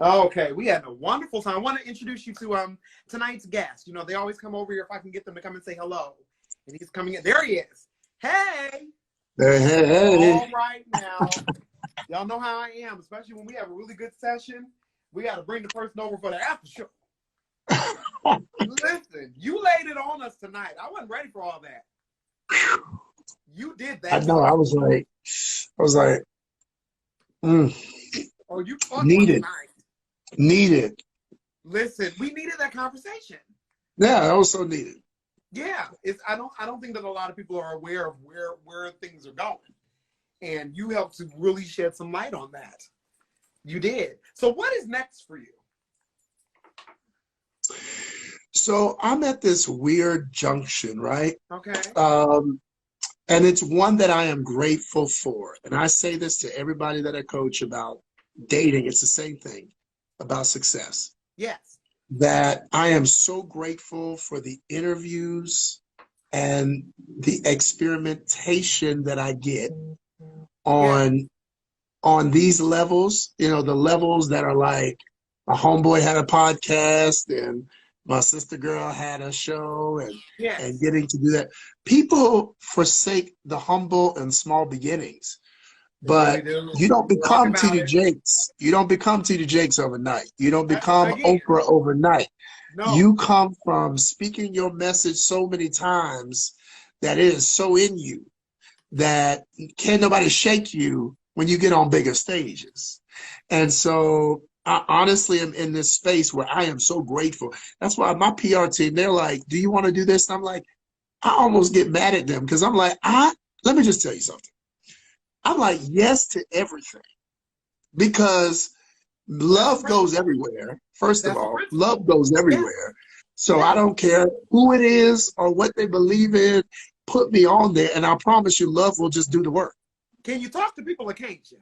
Okay, we had a wonderful time. I want to introduce you to tonight's guest. You know, they always come over here if I can get them to come and say hello. And he's coming in. There he is. Hey! Hey. All right now. Y'all know how I am, especially when we have a really good session. We got to bring the person over for the after show. Listen, you laid it on us tonight. I wasn't ready for all that. You did that. I know. I was like, Oh, you needed. Needed. Listen, we needed that conversation. Yeah, that was so needed. Yeah, I don't think that a lot of people are aware of where things are going, and you helped to really shed some light on that. You did. So, what is next for you? So I'm at this weird junction, right? Okay. And it's one that I am grateful for. And I say this to everybody that I coach about dating. It's the same thing about success. Yes. That I am so grateful for the interviews and the experimentation that I get on these levels, you know, the levels that are like my homeboy had a podcast and my sister girl had a show and getting to do that. People forsake the humble and small beginnings, but you don't become T.D. Jakes. You don't become T.D. Jakes overnight. You don't become Oprah overnight. No. You come from speaking your message so many times that it is so in you that can't nobody shake you when you get on bigger stages. And so I honestly am in this space where I am so grateful. That's why my PR team, they're like, do you want to do this? And I'm like, I almost get mad at them because I'm like, let me just tell you something. I'm like, yes to everything because love goes everywhere. First of all, love goes everywhere. So I don't care who it is or what they believe in, put me on there and I promise you love will just do the work. Can you talk to people or can't you?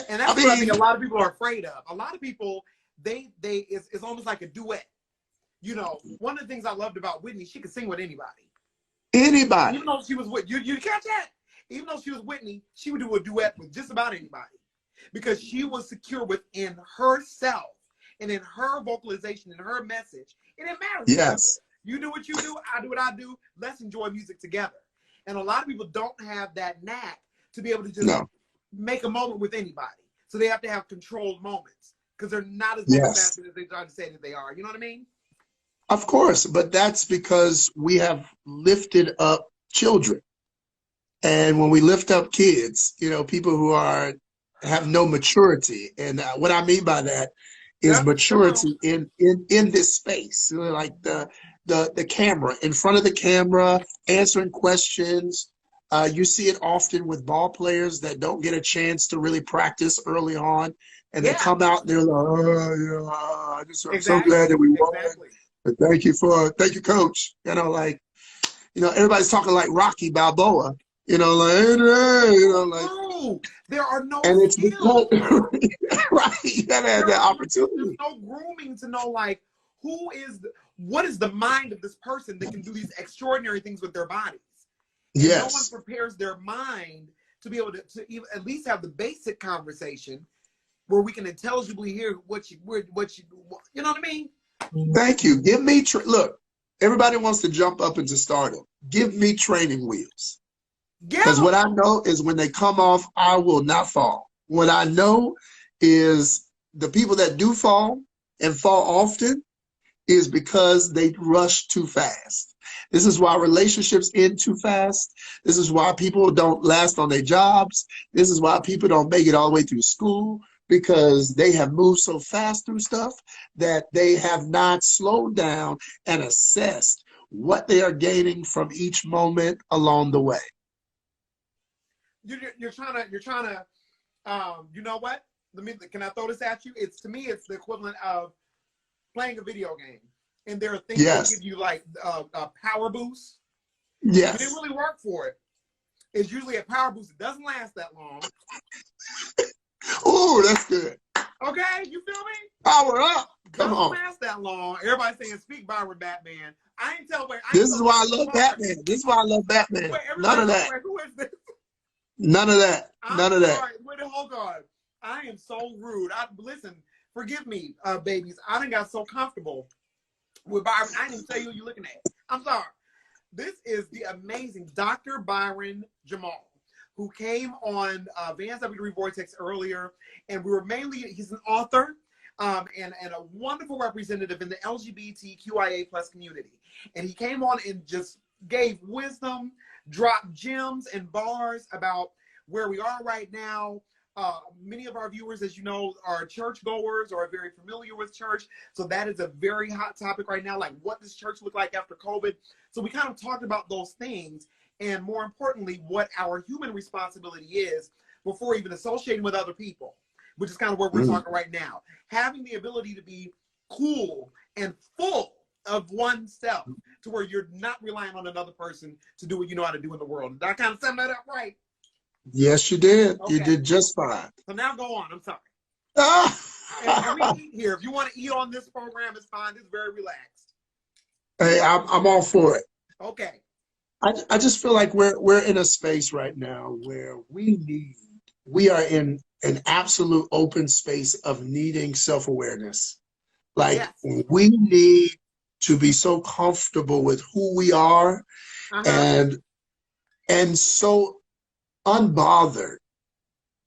And that's what I think a lot of people are afraid of. A lot of people, it's almost like a duet. You know, one of the things I loved about Whitney, she could sing with anybody. Anybody. Even though she was with you catch that? Even though she was Whitney, she would do a duet with just about anybody because she was secure within herself and in her vocalization and her message. It didn't matter. Yes. You do what you do, I do what I do. Let's enjoy music together. And a lot of people don't have that knack to be able to just make a moment with anybody. So they have to have controlled moments because they're not as multifaceted as they try to say that they are. You know what I mean? Of course, but that's because we have lifted up children. And when we lift up kids, you know, people who have no maturity. And what I mean by that is maturity in this space, like the camera, in front of the camera, answering questions. You see it often with ball players that don't get a chance to really practice early on. And they come out, they're like, I'm so glad that we won. But thank you, coach. You know, like, you know, everybody's talking like Rocky Balboa. You know, like, no, there are no and it's skills. Right, you gotta have that opportunity. There's no grooming to know, like, what is the mind of this person that can do these extraordinary things with their bodies. And no one prepares their mind to be able to even at least have the basic conversation where we can intelligibly hear what you know what I mean? Thank you. Give me, look, everybody wants to jump up into stardom. Give me training wheels. Because what I know is when they come off, I will not fall. What I know is the people that do fall and fall often is because they rush too fast. This is why relationships end too fast. This is why people don't last on their jobs. This is why people don't make it all the way through school, because they have moved so fast through stuff that they have not slowed down and assessed what they are gaining from each moment along the way. You're trying to, you know what? Can I throw this at you? To me, it's the equivalent of playing a video game. And there are things that give you like a power boost. Yes. But it really work for it. It's usually a power boost. It doesn't last that long. Ooh, that's good. Okay, you feel me? Power up. Come on. Doesn't last that long. Everybody's saying, speak BYRON Batman. I ain't tell where. This is why I love Batman. This is why I love Batman. None of that. Who is this? None of that. None of that. Wait, hold on. I am so rude. Listen, Forgive me, babies. I done got so comfortable with Byron. I didn't even tell you who you're looking at. I'm sorry. This is the amazing Dr. Byron Jamal, who came on Vanzap Vortex earlier. And we were he's an author and a wonderful representative in the LGBTQIA plus community. And he came on and just gave wisdom, dropped gems and bars about where we are right now. Many of our viewers, as you know, are churchgoers or are very familiar with church. So that is a very hot topic right now. Like, what does church look like after COVID? So we kind of talked about those things. And more importantly, what our human responsibility is before even associating with other people, which is kind of where we're talking right now. Having the ability to be cool and full of oneself to where you're not relying on another person to do what you know how to do in the world. Did I kind of sum that up right? Yes, you did. Okay. You did just fine. So now go on. I'm sorry. And we eat here. If you want to eat on this program, it's fine. It's very relaxed. Hey, I'm all for it. Okay. I just feel like we're in a space right now where we are in an absolute open space of needing self-awareness. Like, yes, we need to be so comfortable with who we are and so unbothered.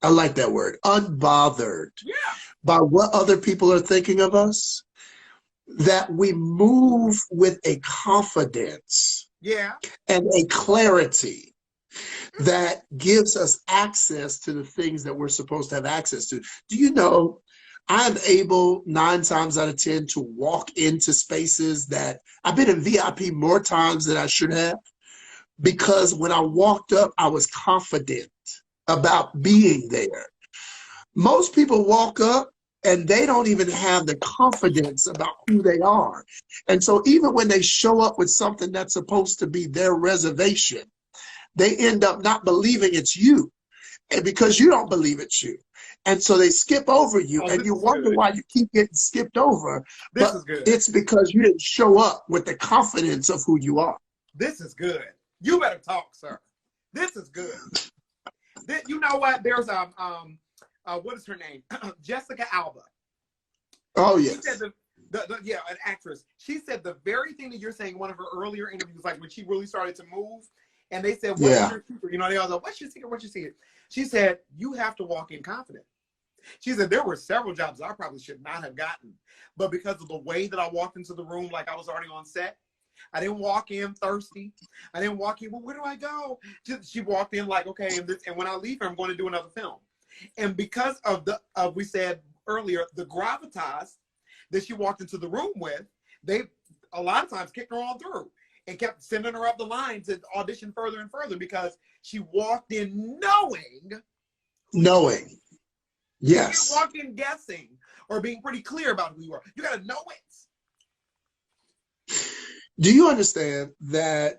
I like that word, unbothered by what other people are thinking of us, that we move with a confidence and a clarity that gives us access to the things that we're supposed to have access to. Do you know, I'm able 9 times out of 10 to walk into spaces that I've been in VIP more times than I should have, because when I walked up, I was confident about being there. Most people walk up and they don't even have the confidence about who they are. And so even when they show up with something that's supposed to be their reservation, they end up not believing it's you, and because you don't believe it's you. And so they skip over you, and you wonder why you keep getting skipped over. But it's because you didn't show up with the confidence of who you are. This is good. You better talk, sir. This is good. You know what? There's what is her name? Jessica Alba. Oh yes. She said an actress. She said the very thing that you're saying in one of her earlier interviews, like when she really started to move, and they said, "What's your secret?" You know, they all go, "What's your secret? What's your secret?" She said, "You have to walk in confident." She said there were several jobs I probably should not have gotten, but because of the way that I walked into the room, like I was already on set. I didn't walk in thirsty. I didn't walk in, well, where do I go? She walked in like, okay, and when I leave her, I'm going to do another film. And because of we said earlier, the gravitas that she walked into the room with, they a lot of times kicked her on through and kept sending her up the line to audition further and further because she walked in knowing. Yes. You can't walk in guessing or being pretty clear about who you are. You got to know it. Do you understand that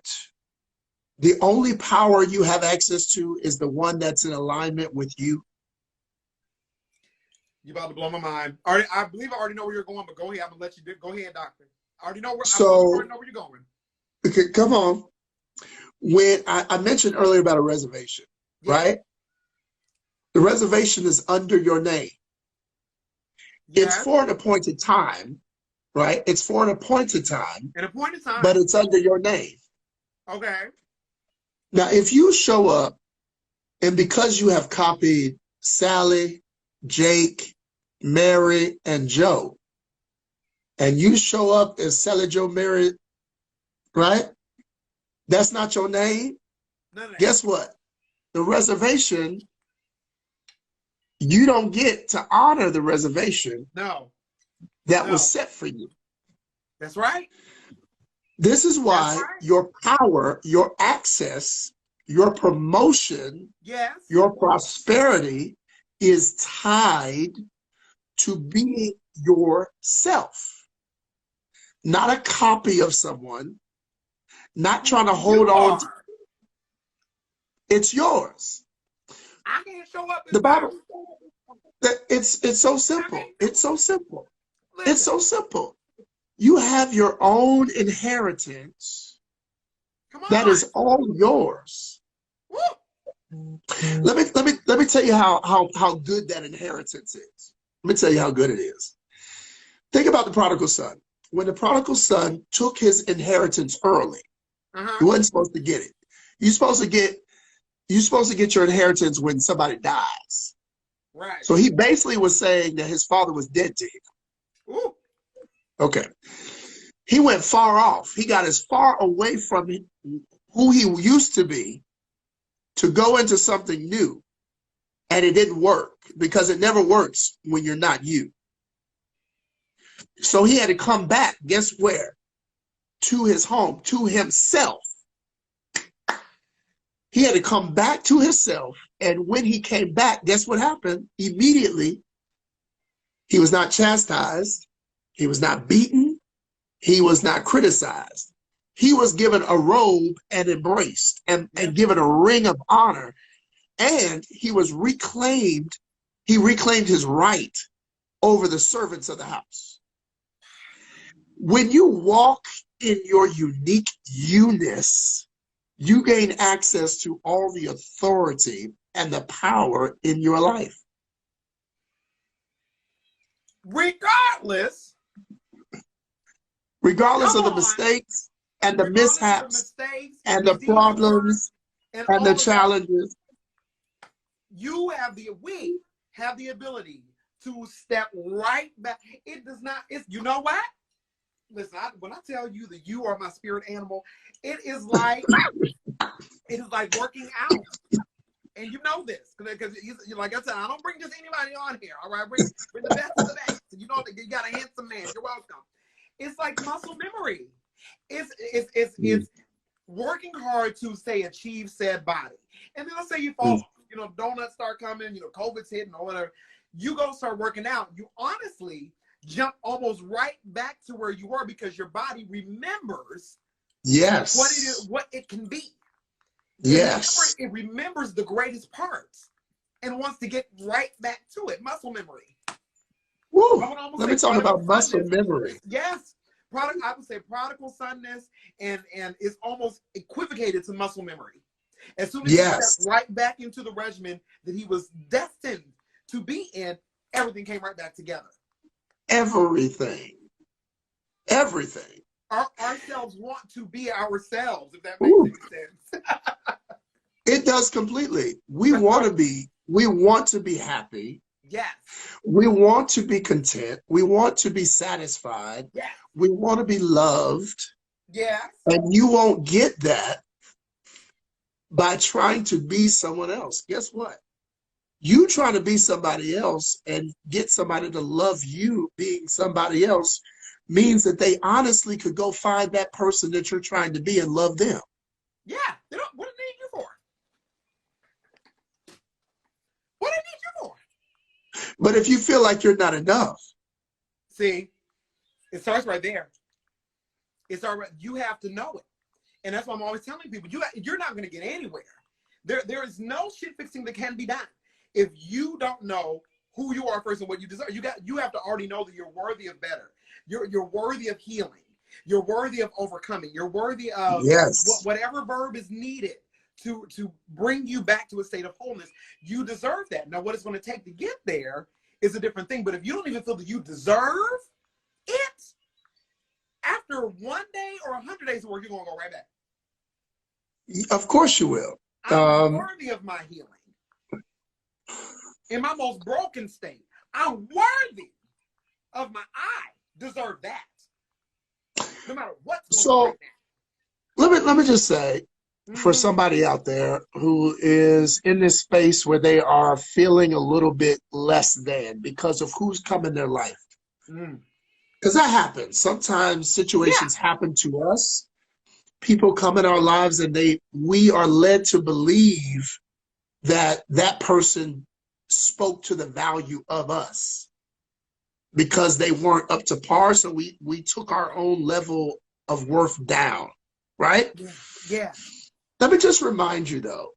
the only power you have access to is the one that's in alignment with you? You're about to blow my mind. I believe I already know where you're going, but go ahead. I'm going to let you go ahead, doctor. I already know where you're going. Okay, come on. When I mentioned earlier about a reservation, right? The reservation is under your name. It's for an appointed time. Right? It's for an appointed time. An appointed time. But it's under your name. Okay. Now, if you show up and because you have copied Sally, Jake, Mary, and Joe, and you show up as Sally, Joe, Mary, right? That's not your name. Guess what? The reservation, you don't get to honor the reservation. No. That was set for you. That's right. This is why your power, your access, your promotion, your prosperity is tied to being yourself. Not a copy of someone, not trying to hold on to it's yours. I can't show up in the Bible. It's so simple. It's so simple. It's so simple. You have your own inheritance that is all yours. Let me tell you how good that inheritance is, Let me tell you how good it is. Think about the prodigal son. When the prodigal son took his inheritance early, he wasn't supposed to get it. You're supposed to get your inheritance when somebody dies. Right. So he basically was saying that his father was dead to him. Ooh. Okay. He went far off. He got as far away from who he used to be to go into something new. And it didn't work because it never works when you're not you. So he had to come back, guess where? To his home, to himself. He had to come back to himself. And when he came back, guess what happened? Immediately, he was not chastised. He was not beaten. He was not criticized. He was given a robe and embraced and given a ring of honor. And he was reclaimed. He reclaimed his right over the servants of the house. When you walk in your unique you-ness, you gain access to all the authority and the power in your life. Regardless of the mistakes and the mishaps and the problems and the challenges. We have the ability to step right back. It does not, you know what? Listen, when I tell you that you are my spirit animal, it is like working out. And you know this, because like I said, I don't bring just anybody on here, all right? I bring the best of the best. You know, you got a handsome man. You're welcome. It's like muscle memory. It's working hard to, say, achieve said body. And then let's say you fall, you know, donuts start coming, you know, COVID's hitting or whatever. You go start working out. You honestly jump almost right back to where you were because your body remembers what it can be. Yes. It remembers the greatest parts and wants to get right back to it. Muscle memory. Woo. Let me talk about muscle memory. Yes. I would say prodigal sonness and is almost equivocated to muscle memory. As soon as he stepped right back into the regimen that he was destined to be in, everything came right back together. Everything. Ourselves want to be ourselves, if that makes any sense. It does completely. We want to be happy. Yes. We want to be content. We want to be satisfied. Yes. We want to be loved. Yes. And you won't get that by trying to be someone else. Guess what? You trying to be somebody else and get somebody to love you being somebody else means that they honestly could go find that person that you're trying to be and love them. Yeah. What do they need you for? What do they need you for? But if you feel like you're not enough. See, it starts right there. It's all right. You have to know it. And that's why I'm always telling people, you're not going to get anywhere. There is no shit fixing that can be done if you don't know who you are first and what you deserve. You have to already know that you're worthy of better. You're worthy of healing. You're worthy of overcoming. You're worthy of whatever verb is needed to bring you back to a state of wholeness. You deserve that. Now, what it's going to take to get there is a different thing. But if you don't even feel that you deserve it, after 1 day or 100 days of work, you're going to go right back. Of course you will. I'm worthy of my healing. In my most broken state, I'm worthy of my deserve that. No matter what's going on right now. Let me just say, for somebody out there who is in this space where they are feeling a little bit less than because of who's come in their life. Because that happens. Sometimes situations happen to us. People come in our lives and we are led to believe that that person spoke to the value of us because they weren't up to par. So we took our own level of worth down, right? Yeah. Let me just remind you though,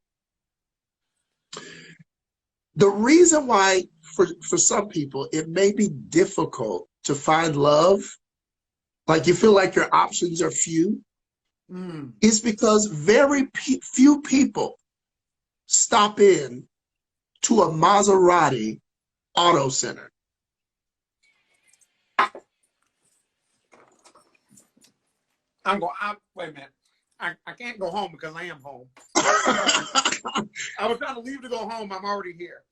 the reason why for some people it may be difficult to find love, like you feel like your options are few, is because very few people stop in to a Maserati auto center. Wait a minute. I can't go home because I am home. I was trying to leave to go home. I'm already here.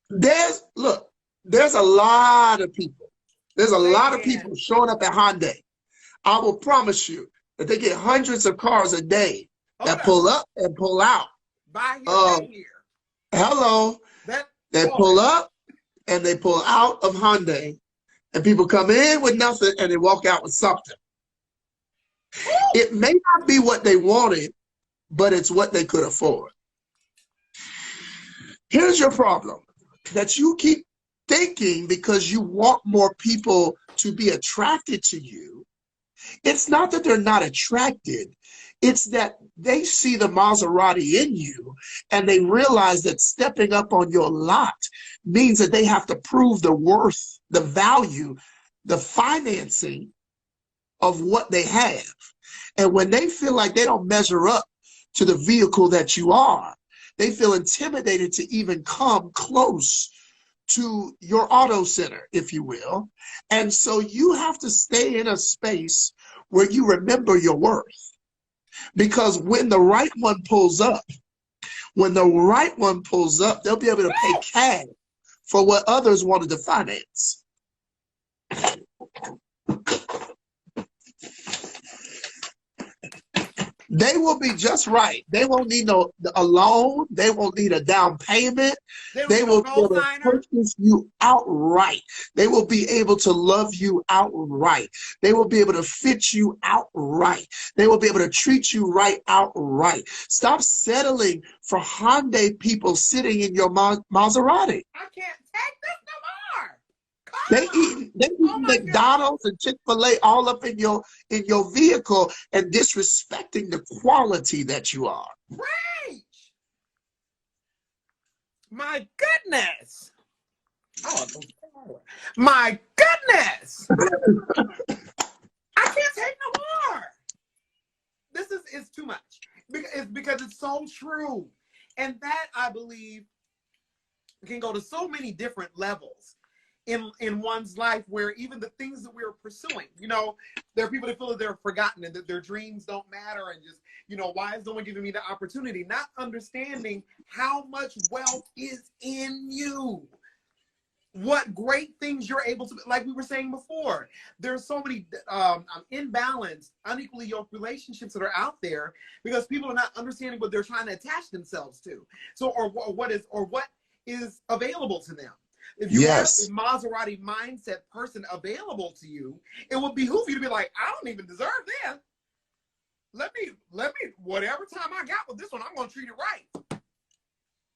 There's a lot of people. There's a lot of people showing up at Hyundai. I will promise you that they get hundreds of cars a day that pull up and pull out. Buy here. Hello. They pull up and they pull out of Hyundai, and people come in with nothing and they walk out with something. It may not be what they wanted, but it's what they could afford. Here's your problem, that you keep thinking because you want more people to be attracted to you. It's not that they're not attracted. It's that they see the Maserati in you and they realize that stepping up on your lot means that they have to prove the worth, the value, the financing of what they have. And when they feel like they don't measure up to the vehicle that you are, they feel intimidated to even come close to your auto center, if you will. And so you have to stay in a space where you remember your worth. Because when the right one pulls up, they'll be able to pay cash for what others wanted to finance. They will be just right. They won't need a loan. They won't need a down payment. They will be able to purchase you outright. They will be able to love you outright. They will be able to fit you outright. They will be able to treat you right outright. Stop settling for Hyundai people sitting in your Maserati. I can't take this no more. They eat McDonald's and Chick-fil-A all up in your vehicle and disrespecting the quality that you are. Preach! My goodness! Oh, my goodness! I can't take no more. This is too much. Because it's so true. And that, I believe, can go to so many different levels in one's life, where even the things that we're pursuing, there are people that feel that they're forgotten and that their dreams don't matter, and just, why is no one giving me the opportunity? Not understanding how much wealth is in you. What great things you're able to, like we were saying before, there's so many imbalanced, unequally yoked relationships that are out there because people are not understanding what they're trying to attach themselves to. So, or what is available to them. If you have a Maserati mindset person available to you, it would behoove you to be like, I don't even deserve this. Let me, whatever time I got with this one, I'm going to treat it right.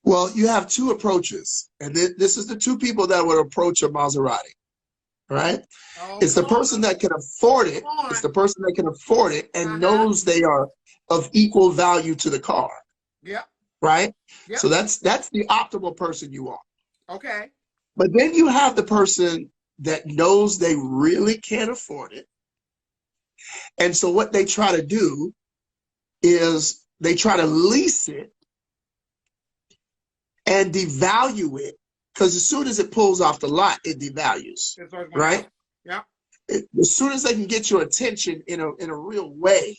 Well, you have two approaches. And this is the two people that would approach a Maserati, right? Oh, it's the person that can afford it. It's the person that can afford it and knows they are of equal value to the car. Yeah. Right? Yep. So that's the optimal person you want. Okay. But then you have the person that knows they really can't afford it. And so what they try to do is they try to lease it and devalue it, because as soon as it pulls off the lot, it devalues, right? Yeah. As soon as they can get your attention in a real way,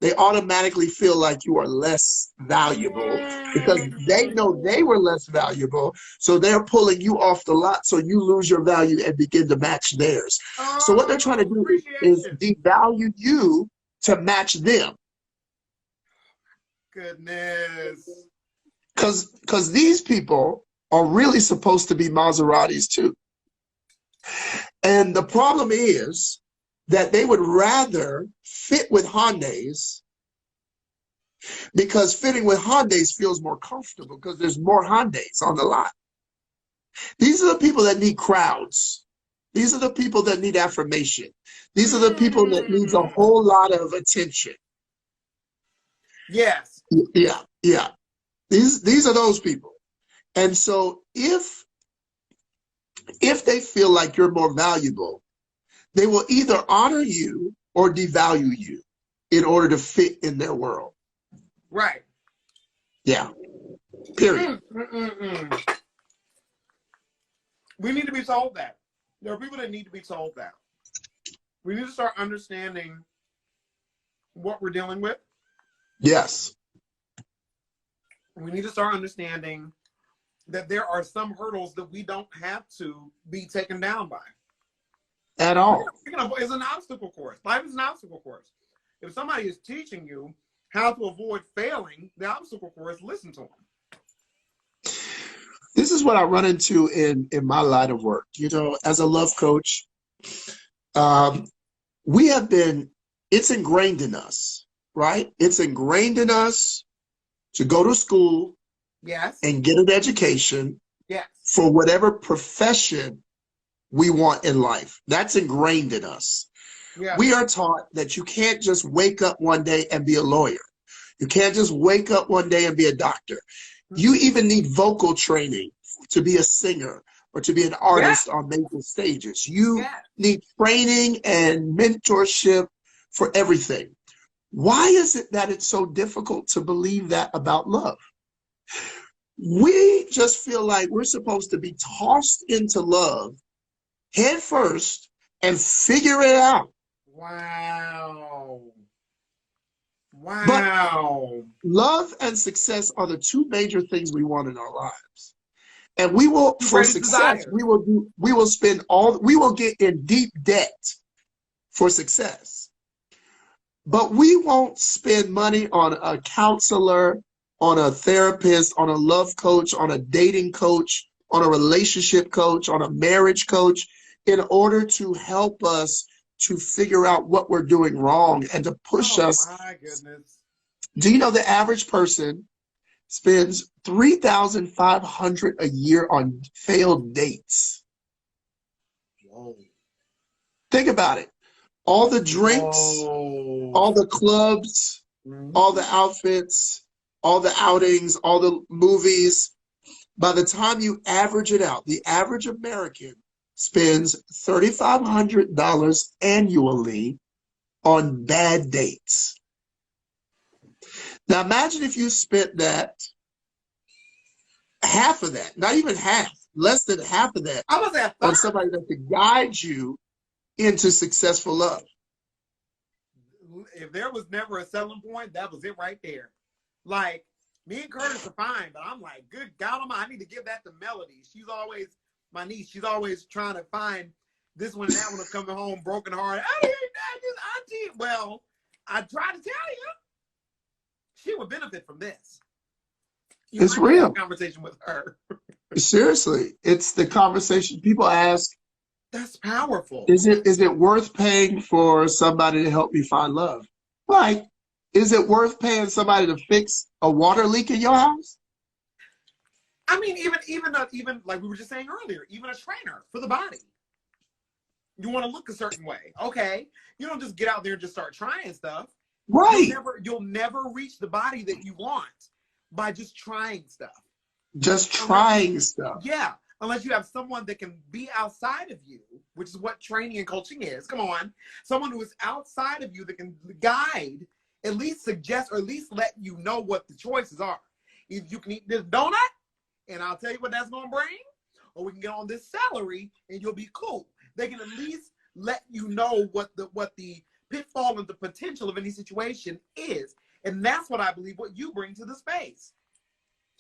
they automatically feel like you are less valuable because they know they were less valuable. So they're pulling you off the lot so you lose your value and begin to match theirs. So what they're trying to do is devalue you to match them. Goodness. Because these people are really supposed to be Maseratis too. And the problem is that they would rather fit with Hyundais because fitting with Hyundais feels more comfortable because there's more Hyundais on the lot. These are the people that need crowds. These are the people that need affirmation. These are the people that needs a whole lot of attention. Yes. Yeah. These are those people. And so if they feel like you're more valuable, they will either honor you or devalue you in order to fit in their world. Right. Yeah. Period. We need to be told that. There are people that need to be told that. We need to start understanding what we're dealing with. Yes. We need to start understanding that there are some hurdles that we don't have to be taken down by. At all. It's an obstacle course. Life is an obstacle course. If somebody is teaching you how to avoid failing the obstacle course, listen to them. This is what I run into in my line of work. You know, as a love coach, we have been, it's ingrained in us, right? It's ingrained in us to go to school, yes, and get an education, yes, for whatever profession we want in life. That's ingrained in us. Yes. We are taught that you can't just wake up one day and be a lawyer. You can't just wake up one day and be a doctor. You even need vocal training to be a singer or to be an artist on major stages. You need training and mentorship for everything. Why is it that it's so difficult to believe that about love? We just feel like we're supposed to be tossed into love head first and figure it out. Wow. Wow. But love and success are the two major things we want in our lives. And we will, for success, we will get in deep debt for success. But we won't spend money on a counselor, on a therapist, on a love coach, on a dating coach, on a relationship coach, on a marriage coach, in order to help us to figure out what we're doing wrong and to push us. My goodness. Do you know the average person spends $3,500 a year on failed dates? Whoa. Think about it. All the drinks, all the clubs, all the outfits, all the outings, all the movies. By the time you average it out, the average American spends $3,500 annually on bad dates. Now imagine if you spent that, half of that, not even half, less than half of that, on somebody that could guide you into successful love. If there was never a selling point, that was it right there. Like, me and Curtis are fine, but I'm like, good God, I need to give that to Melody. She's always, my niece, she's always trying to find this one and that one, coming home broken hearted. Auntie. Well, I try to tell you, she would benefit from this. It's real. Conversation with her. Seriously, it's the conversation people ask. That's powerful. Is it worth paying for somebody to help me find love? Like, is it worth paying somebody to fix a water leak in your house? I mean, even like we were just saying earlier, even a trainer for the body. You want to look a certain way, okay? You don't just get out there and just start trying stuff. Right. You'll never reach the body that you want by just trying stuff. Just trying stuff. Yeah. Unless you have someone that can be outside of you, which is what training and coaching is. Come on. Someone who is outside of you that can guide, at least suggest, or at least let you know what the choices are. Either you can eat this donut, and I'll tell you what that's going to bring, or we can get on this celery, and you'll be cool. They can at least let you know what the pitfall and the potential of any situation is. And that's what I believe what you bring to the space.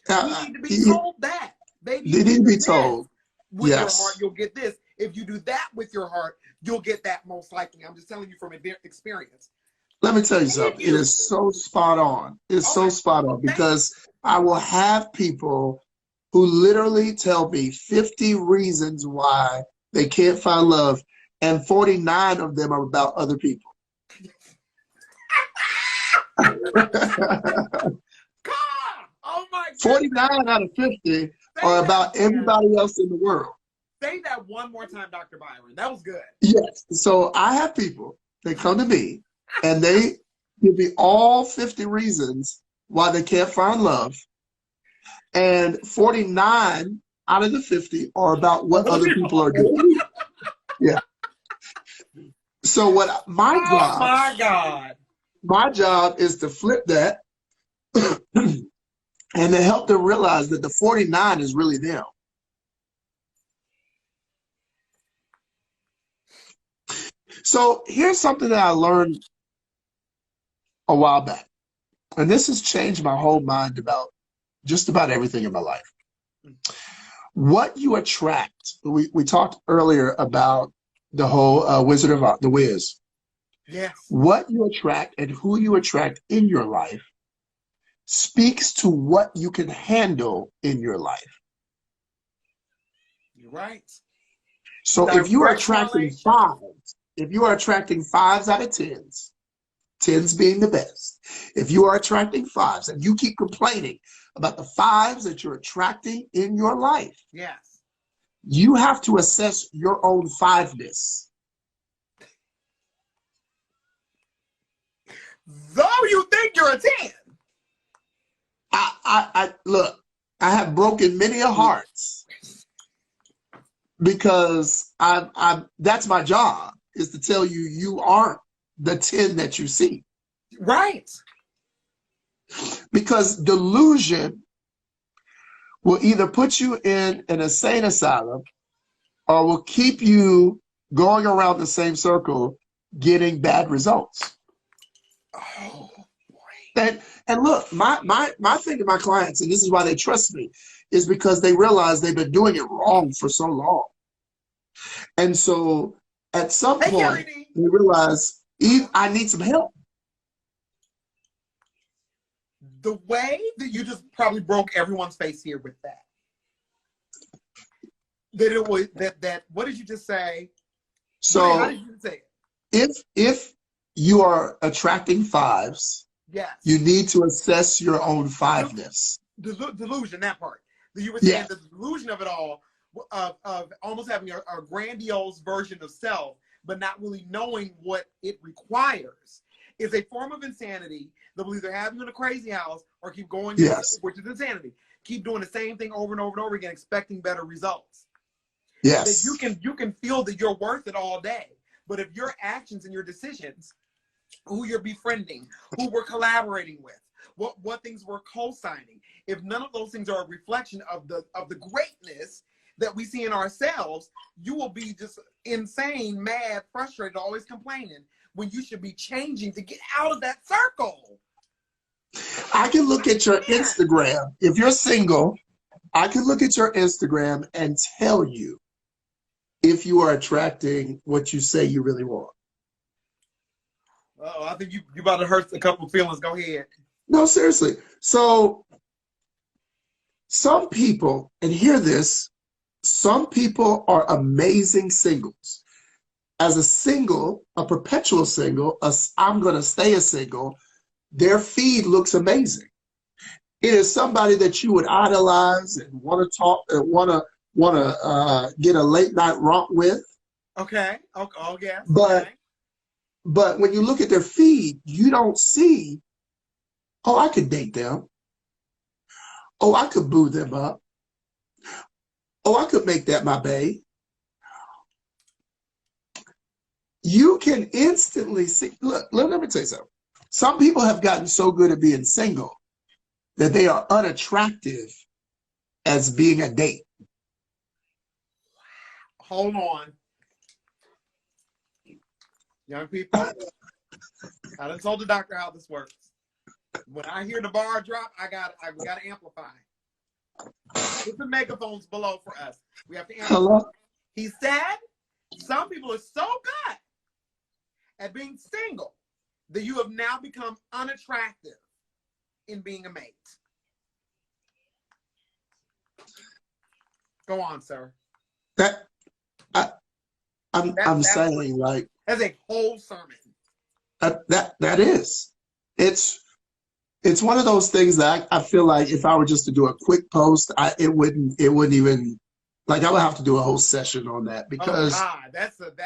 You need to be told that. Baby, they need to be told. With your heart, you'll get this. If you do that with your heart, you'll get that most likely. I'm just telling you from experience. Let me tell you something. It is so spot on. It's so spot on because I will have people who literally tell me 50 reasons why they can't find love, and 49 of them are about other people. Oh my God. 49 out of 50 are about everybody else in the world. Say that one more time, Dr. Byron. That was good. Yes. So I have people that come to me and they give me all 50 reasons why they can't find love. And 49 out of the 50 are about what other people are doing. Yeah. So what my job, my God. My job is to flip that and to help them realize that the 49 is really them. So here's something that I learned a while back, and this has changed my whole mind about just about everything in my life. What you attract, we talked earlier about the whole Wizard of Oz, the Wiz. Yes. What you attract and who you attract in your life speaks to what you can handle in your life. You're right. So if you are attracting fives out of tens, tens being the best, if you are attracting fives and you keep complaining about the fives that you're attracting in your life, yes, you have to assess your own fiveness. Though you think you're a 10. I look, I have broken many a hearts because that's my job, is to tell you you aren't the 10 that you see. Right. Because delusion will either put you in an insane asylum or will keep you going around the same circle getting bad results. Oh boy. And look, my thing to my clients, and this is why they trust me, is because they realize they've been doing it wrong for so long. And so at some point they realize, I need some help. The way that you just probably broke everyone's face here with that. That it was that what did you just say? So how did you say it? If you are attracting fives, yes, you need to assess your own fiveness. Delusion, that part. You were saying the delusion of it all, of almost having a grandiose version of self, but not really knowing what it requires, is a form of insanity that will either have you in a crazy house or keep going, which is insanity. Keep doing the same thing over and over and over again, expecting better results. Yes. That you can feel that you're worth it all day. But if your actions and your decisions, who you're befriending, who we're collaborating with, what things we're co-signing, if none of those things are a reflection of the greatness that we see in ourselves, you will be just insane, mad, frustrated, always complaining, when you should be changing to get out of that circle. I can look at your Instagram. If you're single, I can look at your Instagram and tell you if you are attracting what you say you really want. Oh, I think you about to hurt a couple of feelings. Go ahead. No, seriously. So some people, and hear this, some people are amazing singles. As a single, a perpetual single, I'm going to stay a single, their feed looks amazing. It is somebody that you would idolize and want to talk and want to get a late night romp with. Okay. Oh, yeah. But when you look at their feed, you don't see, oh, I could date them. Oh, I could boo them up. Oh, I could make that my bae. You can instantly see, look, let me tell you something. Some people have gotten so good at being single that they are unattractive as being a date. Hold on. Young people, I done told the doctor how this works. When I hear the bar drop, I gotta amplify. Put the megaphones below for us. We have to amplify. Hello? He said some people are so good at being single that you have now become unattractive in being a mate. Go on, sir. I'm saying, like, that's a whole sermon. That is. It's one of those things that I feel like if I were just to do a quick post, it wouldn't even, like, I would have to do a whole session on that, because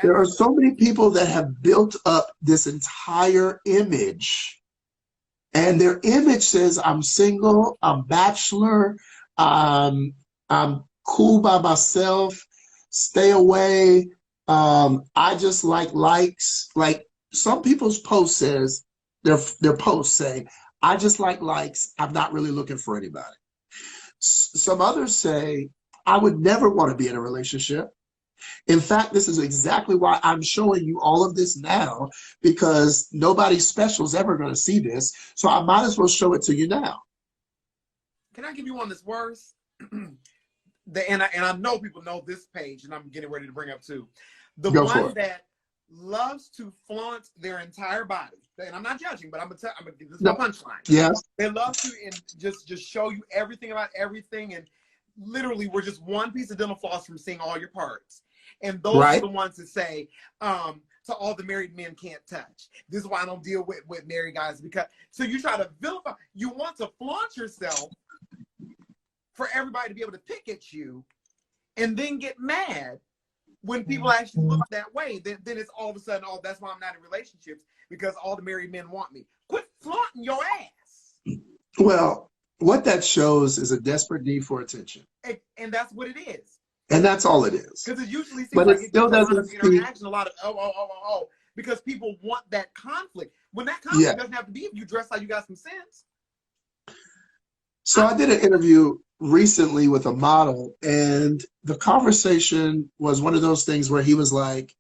there are so many people that have built up this entire image, and their image says, I'm single, I'm bachelor, I'm cool by myself, stay away, I just like likes. Like, some people's posts says, their posts say, I just like likes, I'm not really looking for anybody. Some others say, I would never want to be in a relationship. In fact, this is exactly why I'm showing you all of this now, because nobody special is ever going to see this. So I might as well show it to you now. Can I give you one that's worse? And I know people know this page, and I'm getting ready to bring up too. The one that loves to flaunt their entire body. And I'm not judging, but I'm gonna this is my punchline. Yes. They love to and just show you everything about everything, and literally we're just one piece of dental floss from seeing all your parts. And those are the ones that say, to all the married men can't touch. This is why I don't deal with married guys, because so you try to vilify, you want to flaunt yourself for everybody to be able to pick at you, and then get mad when people actually look that way. Then it's all of a sudden, oh, that's why I'm not in relationships, because all the married men want me. Quit flaunting your ass. Well, what that shows is a desperate need for attention. And that's what it is. And that's all it is. Because it usually seems but like it still doesn't interaction, a lot of because people want that conflict. When that conflict doesn't have to be if you dress like you got some sense. So I did an interview recently with a model, and the conversation was one of those things where he was like,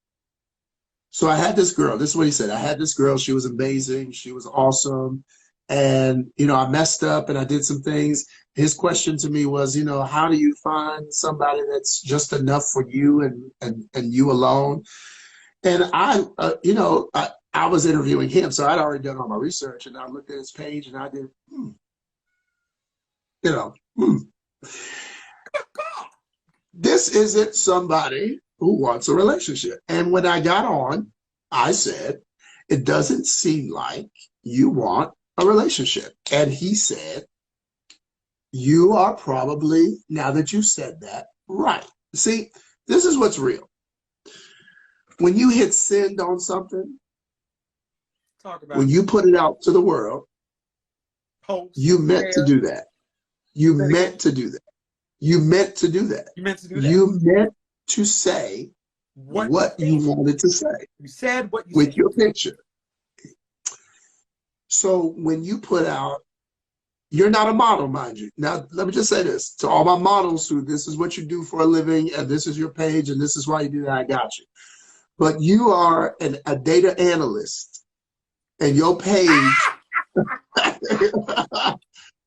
so I had this girl, this is what he said, I had this girl, she was amazing, she was awesome, and, you know, I messed up and I did some things. His question to me was, you know, how do you find somebody that's just enough for you and you alone? And I, you know, I was interviewing him, so I'd already done all my research, and I looked at his page and I did, you know, this isn't somebody who wants a relationship. And when I got on, I said, it doesn't seem like you want a relationship. And he said, you are probably, now that you said that, right. See, this is what's real. When you hit send on something, when you put it out to the world, you meant to do that. You meant to do that. You meant to do that. You meant to do that. You meant to say what you wanted to say. You said what you with said. Your picture. So when you put out, you're not a model, mind you. Now, let me just say this to all my models who this is what you do for a living, and this is your page, and this is why you do that, I got you. But you are a data analyst, and your page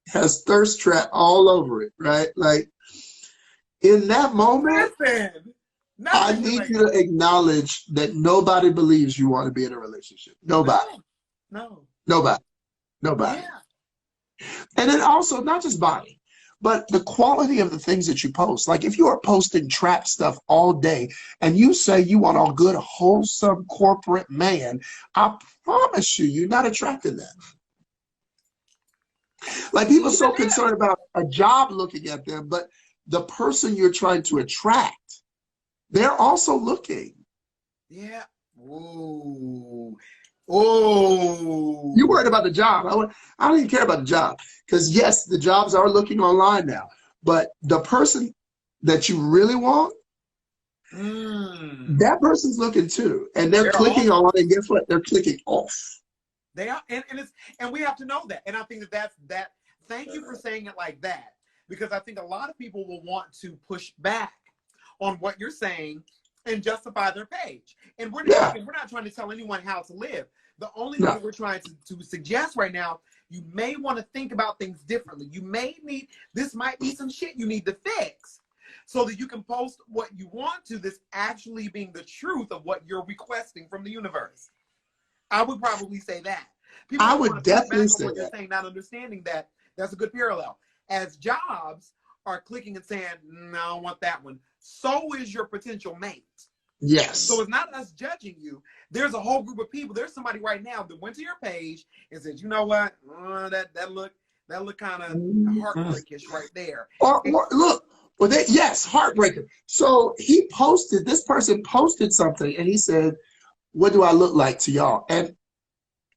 has thirst trap all over it, right? Like, in that moment, I need you to acknowledge that nobody believes you want to be in a relationship. Nobody. No. Nobody. Nobody. Yeah. And then also, not just body, but the quality of the things that you post. Like, if you are posting trap stuff all day and you say you want a good, wholesome corporate man, I promise you, you're not attracting that. Like, people are so concerned about a job looking at them, but the person you're trying to attract, they're also looking. Yeah. Ooh. Oh. You're worried about the job. I don't even care about the job. Because, yes, the jobs are looking online now. But the person that you really want, that person's looking too. And they're clicking on, and guess what? They're clicking off. They are, and we have to know that. And I think that. Thank you for saying it like that, because I think a lot of people will want to push back on what you're saying and justify their page. And we're not trying to tell anyone how to live. The only thing that we're trying to suggest right now, you may want to think about things differently. You may need, this might be some shit you need to fix so that you can post what you want to, this actually being the truth of what you're requesting from the universe. I would probably say that. People I would definitely say what you're saying, not understanding that. That's a good parallel. As jobs are clicking and saying, no, I don't want that one, so is your potential mate. Yes. So it's not us judging you. There's a whole group of people. There's somebody right now that went to your page and said, you know what? That look kind of heartbreakish right there. Look, yes, heartbreaker. So this person posted something, and he said, what do I look like to y'all? And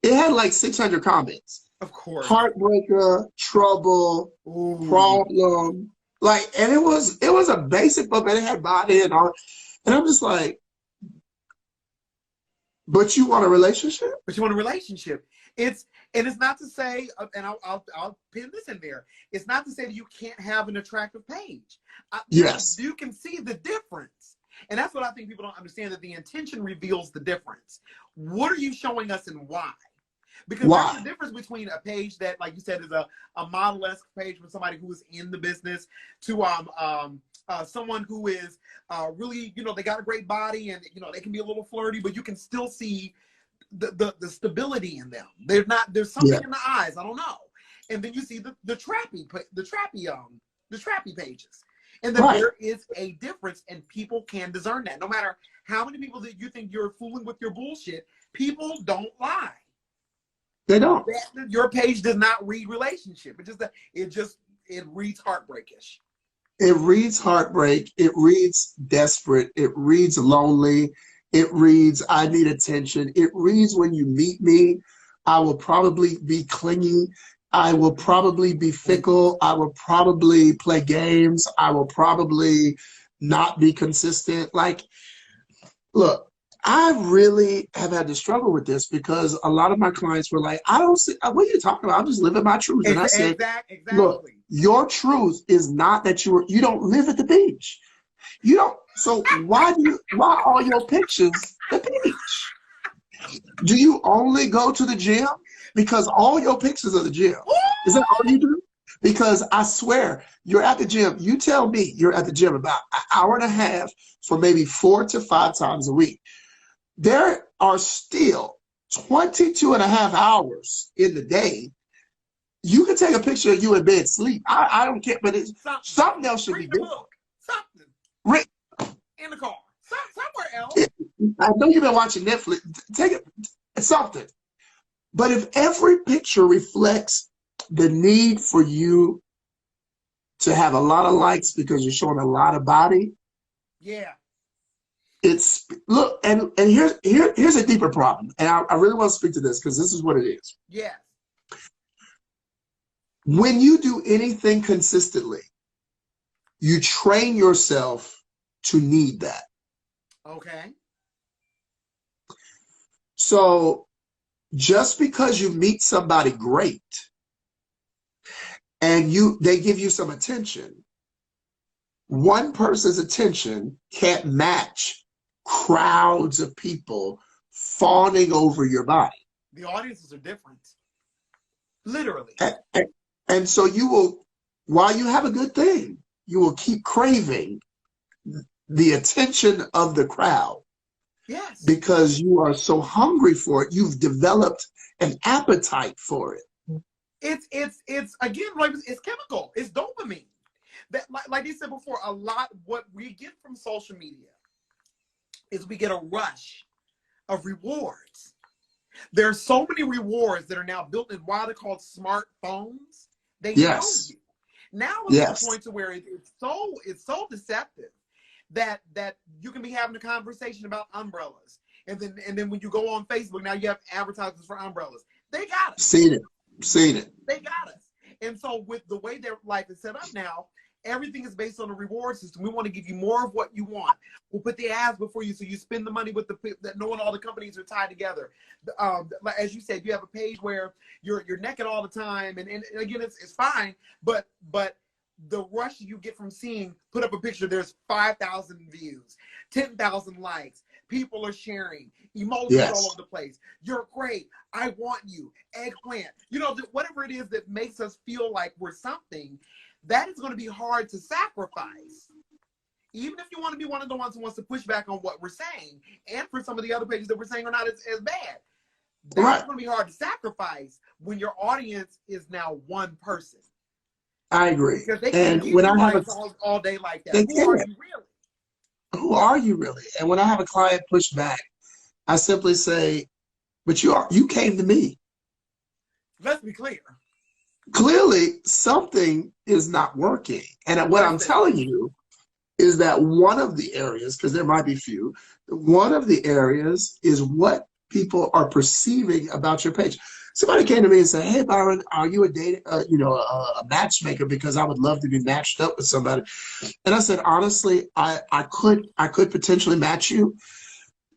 it had like 600 comments. Of course. Heartbreaker, trouble, problem. Like, and it was a basic book, and it had body and all. And I'm just like, but you want a relationship? But you want a relationship. It's not to say, and I'll pin this in there. It's not to say that you can't have an attractive page. Yes. You can see the difference. And that's what I think people don't understand, that the intention reveals the difference. What are you showing us and why? Because there's a difference between a page that, like you said, is a model-esque page from somebody who is in the business to someone who is really, you know, they got a great body and, you know, they can be a little flirty, but you can still see the stability in them. There's something in the eyes, I don't know. And then you see the trappy pages. And then there is a difference, and people can discern that. No matter how many people that you think you're fooling with your bullshit, people don't lie. They don't. Your page does not read relationship. It reads heartbreakish. It reads heartbreak. It reads desperate. It reads lonely. It reads, I need attention. It reads, when you meet me, I will probably be clingy. I will probably be fickle. I will probably play games. I will probably not be consistent. Like, look, I really have had to struggle with this, because a lot of my clients were like, I don't see, what are you talking about? I'm just living my truth. And I said, exactly. Look, your truth is not that you don't live at the beach. You don't. So why are your pictures the beach? Do you only go to the gym? Because all your pictures are the gym. Is that all you do? Because I swear, you're at the gym. You tell me you're at the gym about an hour and a half for maybe 4 to 5 times a week. There are still 22 and a half hours in the day. You can take a picture of you in bed sleep. I don't care, but it's something else should be different. Something. In the car. Somewhere else. I know you've been watching Netflix. Take it. Something. But if every picture reflects the need for you to have a lot of likes because you're showing a lot of body, it's look, and here's a deeper problem, and I really want to speak to this, because this is what it is. When you do anything consistently, you train yourself to need that. Okay. So just because you meet somebody great and they give you some attention, one person's attention can't match crowds of people fawning over your body. The audiences are different. Literally. And so you will, while you have a good thing, you will keep craving the attention of the crowd. Yes. Because you are so hungry for it. You've developed an appetite for it. It's again, like, it's chemical. It's dopamine. That, like you said before, a lot what we get from social media is we get a rush of rewards. There are so many rewards that are now built in why they're called smartphones. They know you. Now it's to the point to where it's so deceptive that you can be having a conversation about umbrellas, and then when you go on Facebook, now you have advertisements for umbrellas. They got us. Seen it. They got us. And so with the way their life is set up now, everything is based on a reward system. We want to give you more of what you want. We'll put the ads before you, so you spend the money with that, knowing all the companies are tied together. As you said, you have a page where you're naked all the time, and again, it's fine, but the rush you get from seeing, put up a picture, there's 5,000 views, 10,000 likes, people are sharing, emojis all over the place. You're great. I want you. Eggplant. You know, whatever it is that makes us feel like we're something, that is going to be hard to sacrifice. Even if you want to be one of the ones who wants to push back on what we're saying, and for some of the other pages that we're saying are not as bad. That's going to be hard to sacrifice when your audience is now one person. I agree. Because they can't keep all day like that. Who are you really? Who are you really? And when I have a client push back, I simply say, but you came to me. Let's be clear. Clearly, something is not working. And what I'm telling you is that one of the areas, because there might be few, one of the areas is what people are perceiving about your page. Somebody came to me and said, "Hey, BYRON, are you a matchmaker? Because I would love to be matched up with somebody." And I said, honestly, I could potentially match you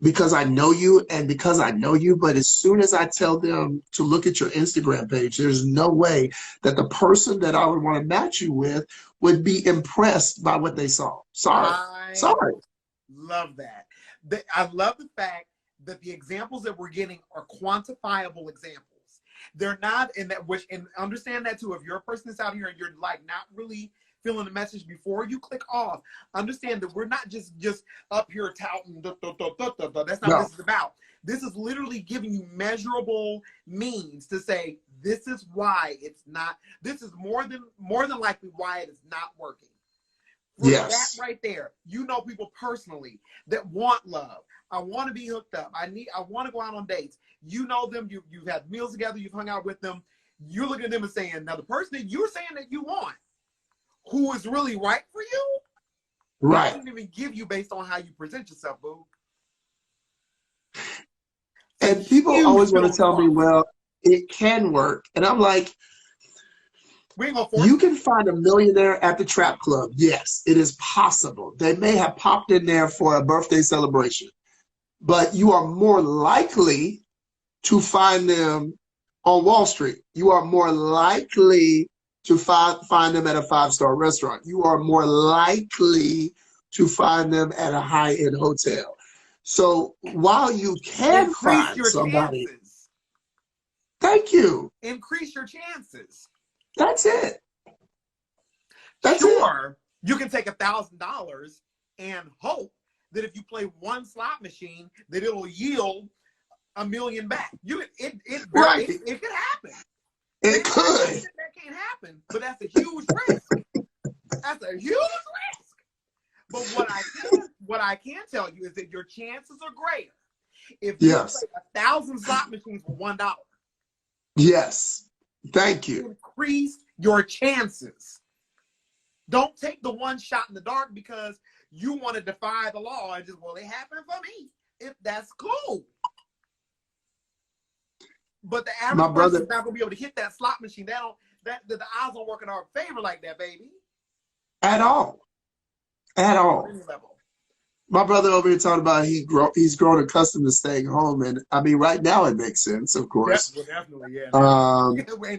because I know you and because I know you. But as soon as I tell them to look at your Instagram page, there's no way that the person that I would want to match you with would be impressed by what they saw. Sorry. Love that. I love the fact that the examples that we're getting are quantifiable examples. They're not in that, which, and understand that too. If you're a person that's out here and you're like not really feeling the message before you click off, understand that we're not just up here touting. That's not what this is about. This is literally giving you measurable means to say, this is why it's not, this is more than likely why it is not working. For that right there, you know people personally that want love. I want to be hooked up. I want to go out on dates. You know them. You've had meals together. You've hung out with them. You're looking at them and saying, now the person that you're saying that you want, who is really right for you, right, doesn't even give you based on how you present yourself, boo. And people always want to tell me, well, it can work. And I'm like, you can find a millionaire at the trap club. Yes, it is possible. They may have popped in there for a birthday celebration, but you are more likely to find them on Wall Street. You are more likely to find them at a 5-star restaurant. You are more likely to find them at a high-end hotel. So while you can find somebody, thank you. Increase your chances. That's it. That's sure, you can take $1,000 and hope that if you play one slot machine, that it'll yield $1 million back. It could happen. It could. That can't happen, but that's a huge risk. That's a huge risk. But what I can tell you is that your chances are greater if you play 1,000 slot machines for $1. Yes. Thank you. Increase your chances. Don't take the one shot in the dark because you want to defy the law and just, well, it happened for me. If that's cool. But the average person's not gonna be able to hit that slot machine. The odds don't work in our favor like that, baby. At all. At all. My brother over here talking about he's grown accustomed to staying home, and I mean, right now it makes sense, of course. Definitely, yeah.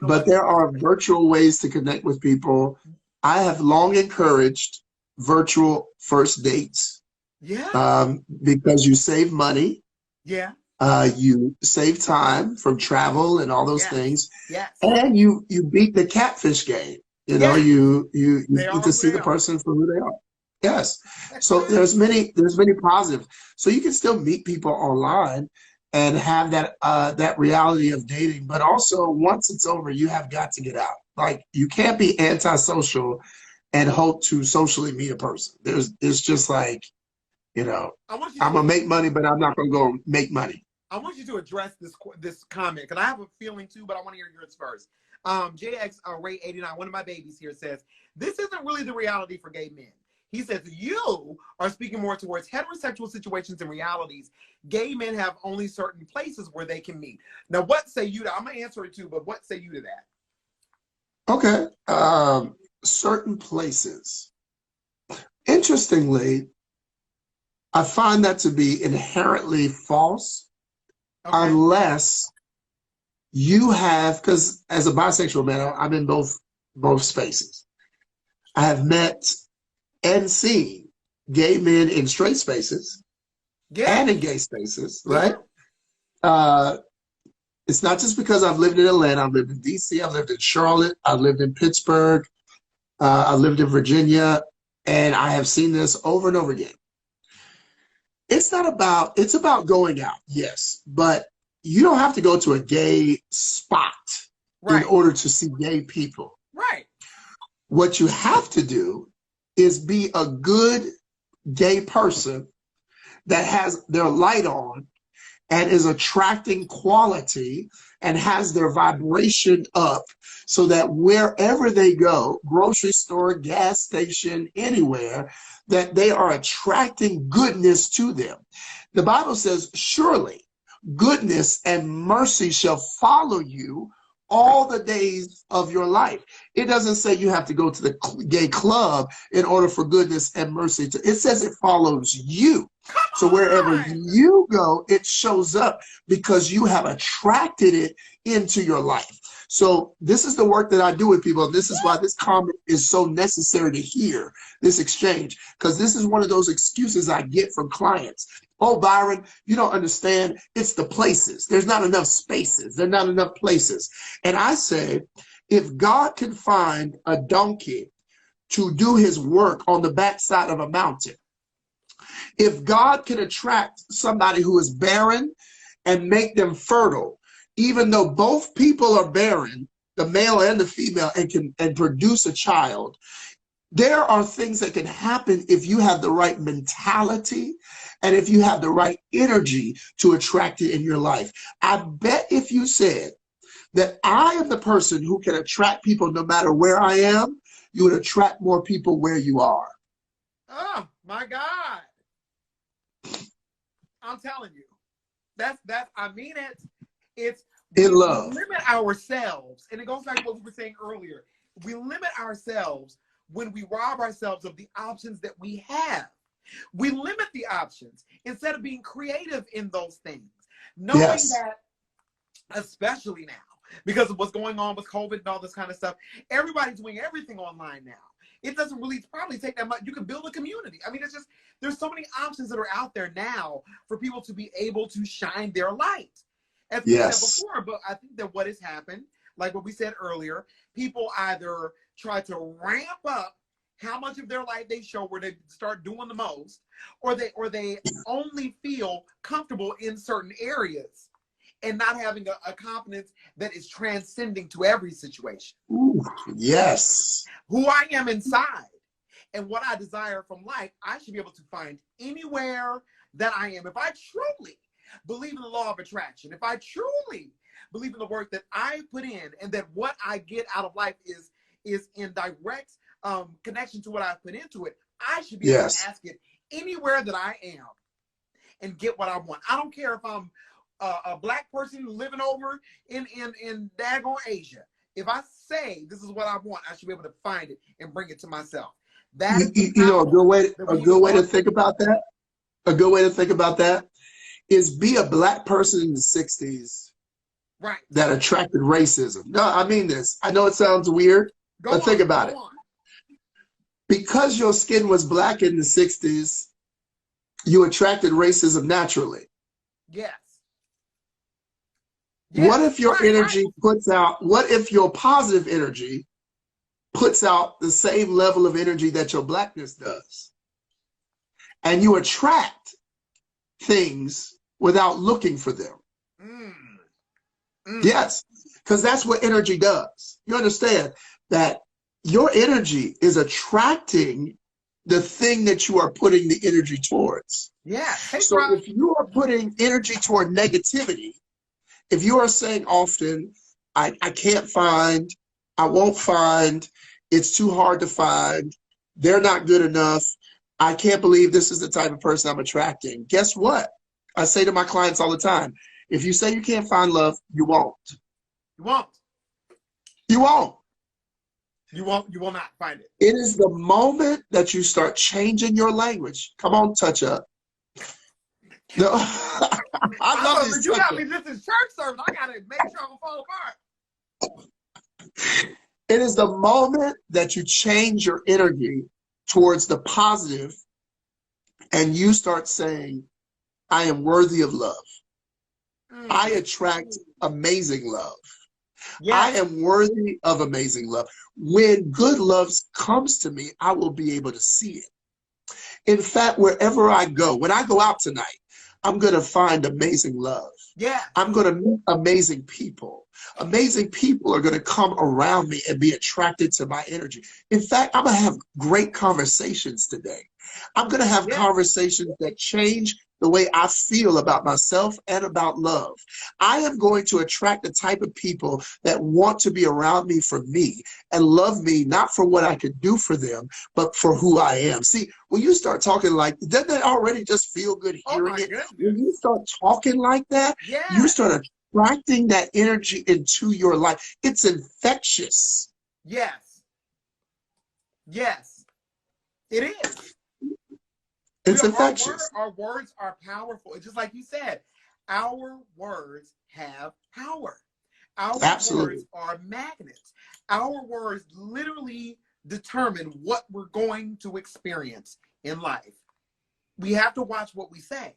But there are virtual ways to connect with people. I have long encouraged virtual first dates. Yeah. Because you save money. Yeah. You save time from travel and all those things. Yes. And you beat the catfish game. You know, you get to see the person for who they are. Yes. So there's many positives. So you can still meet people online and have that reality of dating, but also once it's over, you have got to get out. Like, you can't be antisocial and hope to socially meet a person. It's just like, you know, I'm gonna make money, but I'm not gonna go make money. I want you to address this comment because I have a feeling too, but I want to hear yours first. JX Ray 89, one of my babies here, says this isn't really the reality for gay men. He says you are speaking more towards heterosexual situations and realities. Gay men have only certain places where they can meet. Now, what say you to? I'm gonna answer it too, but what say you to that? Okay, certain places. Interestingly, I find that to be inherently false, unless you have, because as a bisexual man, I'm in both spaces. I have met and seen gay men in straight spaces and in gay spaces, right? It's not just because I've lived in Atlanta. I've lived in DC, I've lived in Charlotte, I've lived in Pittsburgh, I lived in Virginia, and I have seen this over and over again. It's about going out, yes, but you don't have to go to a gay spot in order to see gay people. Right. What you have to do is be a good gay person that has their light on and is attracting quality and has their vibration up so that wherever they go, grocery store, gas station, anywhere, that they are attracting goodness to them. The Bible says, surely goodness and mercy shall follow you all the days of your life. It doesn't say you have to go to the gay club in order for goodness and mercy to, it says it follows you. So wherever you go, it shows up because you have attracted it into your life. So this is the work that I do with people. This is why this comment is so necessary to hear, this exchange, because this is one of those excuses I get from clients. Oh, Byron, you don't understand. It's the places. There's not enough spaces. There's not enough places. And I say, if God can find a donkey to do his work on the backside of a mountain, if God can attract somebody who is barren and make them fertile, even though both people are barren, the male and the female, and produce a child, there are things that can happen if you have the right mentality and if you have the right energy to attract it in your life. I bet if you said that I am the person who can attract people no matter where I am, you would attract more people where you are. Oh my God. I'm telling you. I mean it. It's in love. We limit ourselves, and it goes back to what we were saying earlier. We limit ourselves when we rob ourselves of the options that we have. We limit the options instead of being creative in those things. Knowing that, especially now, because of what's going on with COVID and all this kind of stuff, everybody's doing everything online now. It doesn't really probably take that much. You can build a community. I mean, it's just, there's so many options that are out there now for people to be able to shine their light. As we said before, but I think that what has happened, like what we said earlier, people either try to ramp up how much of their life they show where they start doing the most, or they only feel comfortable in certain areas and not having a confidence that is transcending to every situation. Ooh, yes. Who I am inside and what I desire from life, I should be able to find anywhere that I am. If I truly believe in the law of attraction, if I truly believe in the work that I put in and that what I get out of life is in direct connection to what I've put into it, I should be able to ask it anywhere that I am and get what I want. I don't care if I'm a black person living over in daggone Asia. If I say this is what I want, I should be able to find it and bring it to myself. That you know, a good way to think about that. A good way to think about that is be a black person in the 60s, right, that attracted racism. No, I mean this. I know it sounds weird, but think about it. Because your skin was black in the 60s, you attracted racism naturally. Yes. What if your energy puts out, what if your positive energy puts out the same level of energy that your blackness does? And you attract things without looking for them. Yes, because that's what energy does. You understand that your energy is attracting the thing that you are putting the energy towards. Yeah. So if you are putting energy toward negativity, if you are saying often, I can't find, I won't find, it's too hard to find, they're not good enough, I can't believe this is the type of person I'm attracting. Guess what? I say to my clients all the time, if you say you can't find love, you won't. You won't. You won't. You won't. You will not find it. It is the moment that you start changing your language. Come on, touch up. No, I love this. You got me. This is church service. I gotta make sure I don't fall apart. It is the moment that you change your energy towards the positive, and you start saying, "I am worthy of love. I attract amazing love. I am worthy of amazing love. When good love comes to me, I will be able to see it. In fact, wherever I go, when I go out tonight, I'm going to find amazing love. I'm going to meet amazing people. Amazing people are going to come around me and be attracted to my energy. In fact, I'm going to have great conversations today. I'm going to have conversations that change the way I feel about myself and about love. I am going to attract the type of people that want to be around me for me and love me, not for what I could do for them, but for who I am. See, when you start talking like, doesn't that already just feel good hearing it? When you start talking like that, you start attracting that energy into your life. It's infectious. Yes. Yes, it is. It's infectious. Our words are powerful. It's just like you said, our words have power. Our Absolutely. words are magnets. Our words literally determine what we're going to experience in life. We have to watch what we say.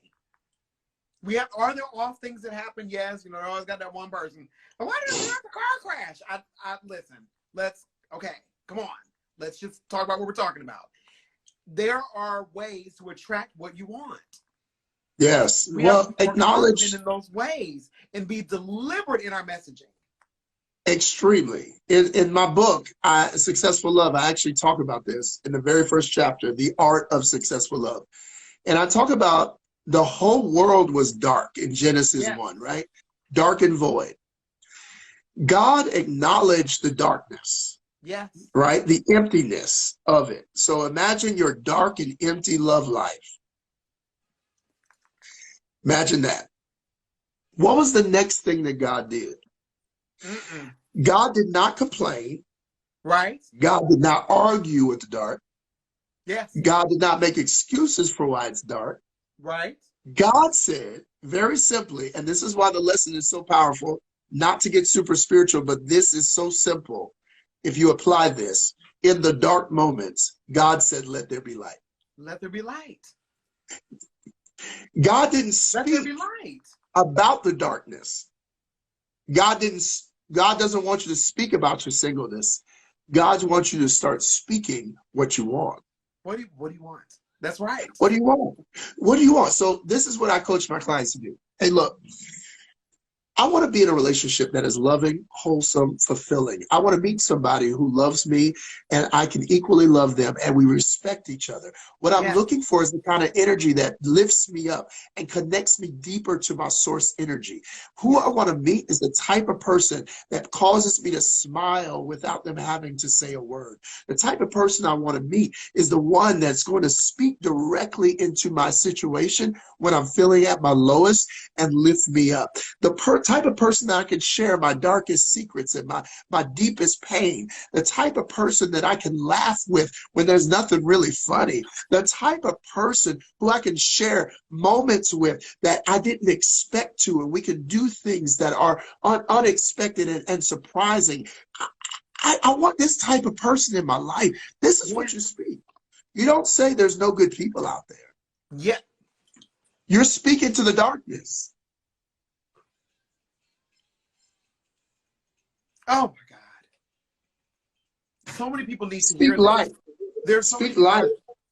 Are there off things that happen? Yes, you know, I always got that one person. But why did I have the car crash? Listen, okay, come on. Let's just talk about what we're talking about. There are ways to attract what you want. Yes. We well, have to be more acknowledge confident in those ways and be deliberate in our messaging. Extremely. In my book, Successful Love, I actually talk about this in the very first chapter, The Art of Successful Love. And I talk about the whole world was dark in Genesis 1, right? Dark and void. God acknowledged the darkness, right? The emptiness of it. So imagine your dark and empty love life. Imagine that. What was the next thing that God did? God did not complain. Right. God did not argue with the dark. Yes. God did not make excuses for why it's dark. Right. God said very simply, and this is why the lesson is so powerful, not to get super spiritual, but this is so simple. If you apply this in the dark moments, God said, let there be light. Let there be light. God didn't speak about the darkness. God doesn't want you to speak about your singleness. God wants you to start speaking what you want. What do you want? That's right. What do you want? What do you want? So this is what I coach my clients to do. Hey, look, I want to be in a relationship that is loving, wholesome, fulfilling. I want to meet somebody who loves me and I can equally love them and we respect each other. What I'm looking for is the kind of energy that lifts me up and connects me deeper to my source energy. Who I want to meet is the type of person that causes me to smile without them having to say a word. The type of person I want to meet is the one that's going to speak directly into my situation when I'm feeling at my lowest and lift me up. The type of person that I can share my darkest secrets and my deepest pain. The type of person that I can laugh with when there's nothing really funny. The type of person who I can share moments with that I didn't expect to, and we can do things that are unexpected and surprising. I want this type of person in my life. This is what you speak. You don't say there's no good people out there. Yeah. You're speaking to the darkness. Oh my God. So many people need to speak hear life. There's so speak many life.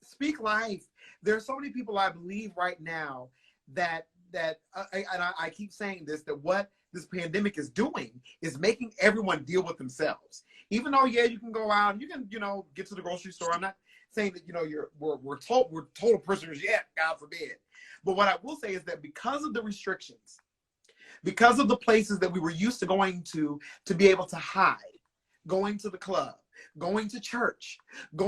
Speak life. There's so many people I believe right now that I keep saying this, that what this pandemic is doing is making everyone deal with themselves. Even though, you can go out and you can, get to the grocery store. I'm not saying that, we're total prisoners yet, God forbid. But what I will say is that because of the restrictions, because of the places that we were used to going to be able to hide, going to the club, going to church, even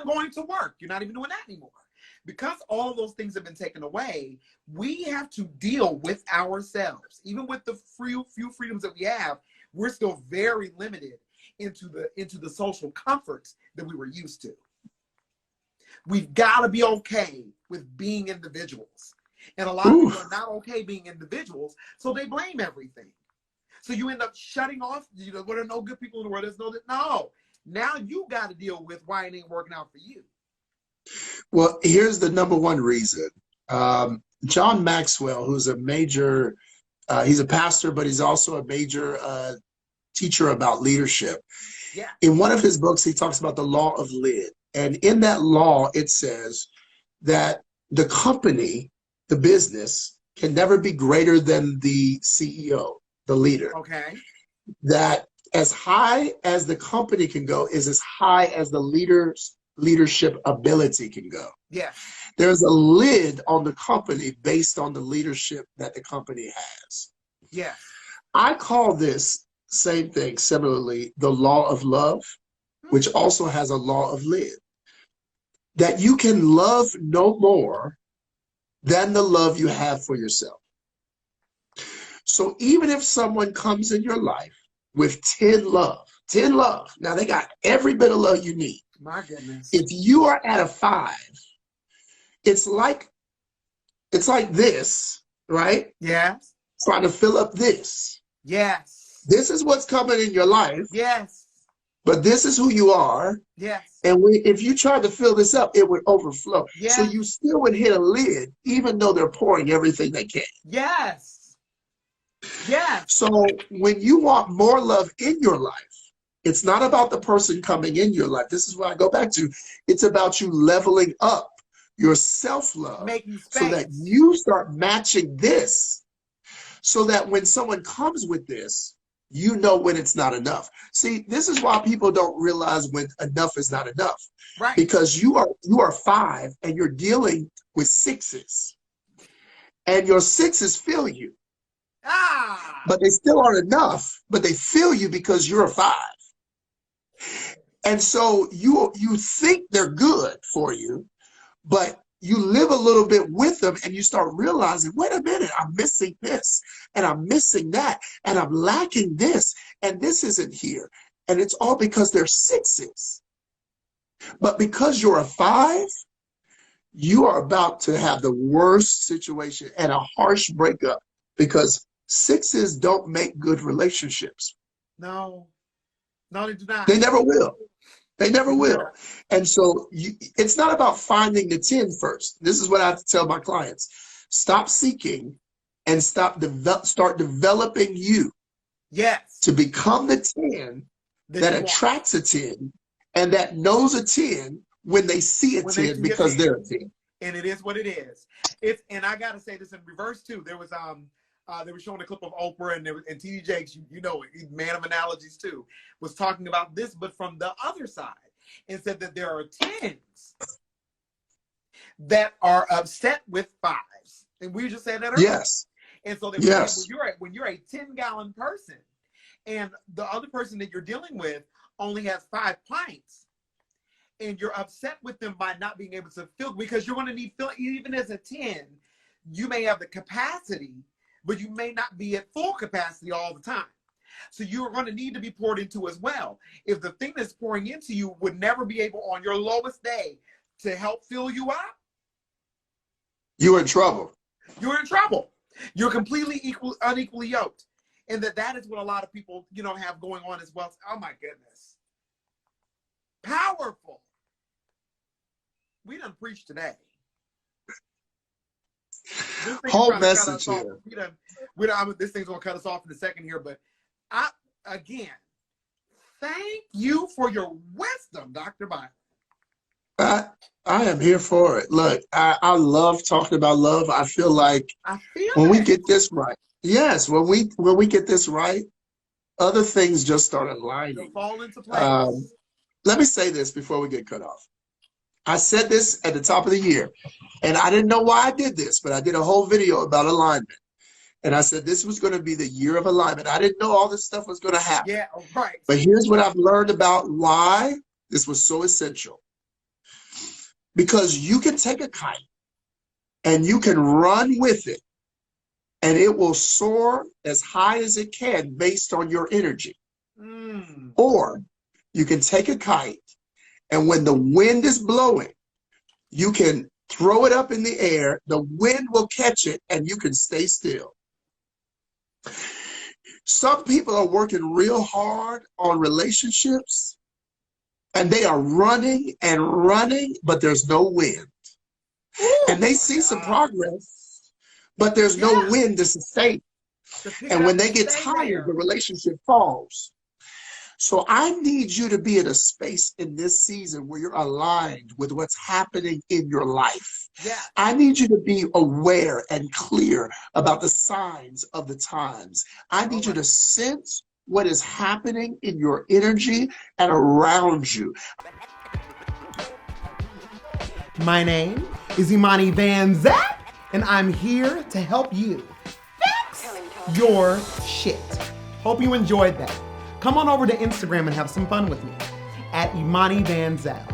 going to work. You're not even doing that anymore. Because all of those things have been taken away, we have to deal with ourselves. Even with the few freedoms that we have, we're still very limited into the social comforts that we were used to. We've got to be okay with being individuals. And a lot of people are not okay being individuals, so they blame everything. So you end up shutting off, what are no good people in the world? No. Now you got to deal with why it ain't working out for you. Well, here's the number one reason. John Maxwell, who's a major, he's a pastor, but he's also a major teacher about leadership. Yeah. In one of his books, he talks about the law of lid. And in that law, it says that the company, the business, can never be greater than the CEO, the leader. Okay. That as high as the company can go is as high as the leadership ability can go. Yeah. There's a lid on the company based on the leadership that the company has. Yeah. I call this same thing, similarly, the law of love, which also has a law of lid. That you can love no more than the love you have for yourself. So even if someone comes in your life with 10 love, now they got every bit of love you need. My goodness. If you are at a 5, it's like this, right? Yeah. trying to fill up this. Yes. This is what's coming in your life. Yes. But this is who you are. Yes. And if you tried to fill this up, it would overflow. Yes. So you still would hit a lid, even though they're pouring everything they can. Yes. Yes. So when you want more love in your life, it's not about the person coming in your life. This is what I go back to. It's about you leveling up your self-love so that you start matching this, so that when someone comes with this, you know when it's not enough. See, this is why people don't realize when enough is not enough. Right. Because you are 5 and you're dealing with 6s. And your 6s feel you. But they still aren't enough, but they feel you because you're a 5. And so you think they're good for you, but you live a little bit with them and you start realizing, wait a minute, I'm missing this and I'm missing that and I'm lacking this and this isn't here. And it's all because they're 6s. But because you're a 5, you are about to have the worst situation and a harsh breakup, because 6s don't make good relationships. No, they do not. They never will. They never will. And so it's not about finding the 10 first. This is what I have to tell my clients. Stop seeking and start developing you. Yes. To become the 10 that attracts a 10 and that knows a 10 when they see a 10 because they're a 10. And it is what it is. And I gotta say this in reverse too. There was they were showing a clip of Oprah and T.D. Jakes, you know, man of analogies too, was talking about this, but from the other side, and said that there are 10s that are upset with 5s. And we just said that earlier. Yes. And so when you're a 10-gallon person and the other person that you're dealing with only has 5 pints, and you're upset with them by not being able to fill, because you're going to need fill. Even as a 10, you may have the capacity, but you may not be at full capacity all the time. So you're going to need to be poured into as well. If the thing that's pouring into you would never be able on your lowest day to help fill you up, you're in trouble. You're in trouble. You're completely unequally yoked. And that is what a lot of people, you know, have going on as well. Oh my goodness. Powerful. We done preached today. Whole message here. This thing's gonna cut us off in a second here, but again, thank you for your wisdom, Dr. Byron. I am here for it. Look, I love talking about love. I feel like when we get this right, yes, when we get this right, other things just start aligning. They'll fall into place. Let me say this before we get cut off. I said this at the top of the year, and I didn't know why I did this, but I did a whole video about alignment. And I said this was going to be the year of alignment. I didn't know all this stuff was going to happen. Yeah, right. But here's what I've learned about why this was so essential. Because you can take a kite and you can run with it, and it will soar as high as it can based on your energy. Or you can take a kite, and when the wind is blowing, you can throw it up in the air, the wind will catch it, and you can stay still. Some people are working real hard on relationships, and they are running and running, but there's no wind. And they see some progress, but there's no wind to sustain. And when they get tired, the relationship falls. So I need you to be in a space in this season where you're aligned with what's happening in your life. Yeah. I need you to be aware and clear about the signs of the times. I need you to sense what is happening in your energy and around you. My name is IMANI VANZAP, and I'm here to help you fix your shit. Hope you enjoyed that. Come on over to Instagram and have some fun with me at IMANI VANZAP.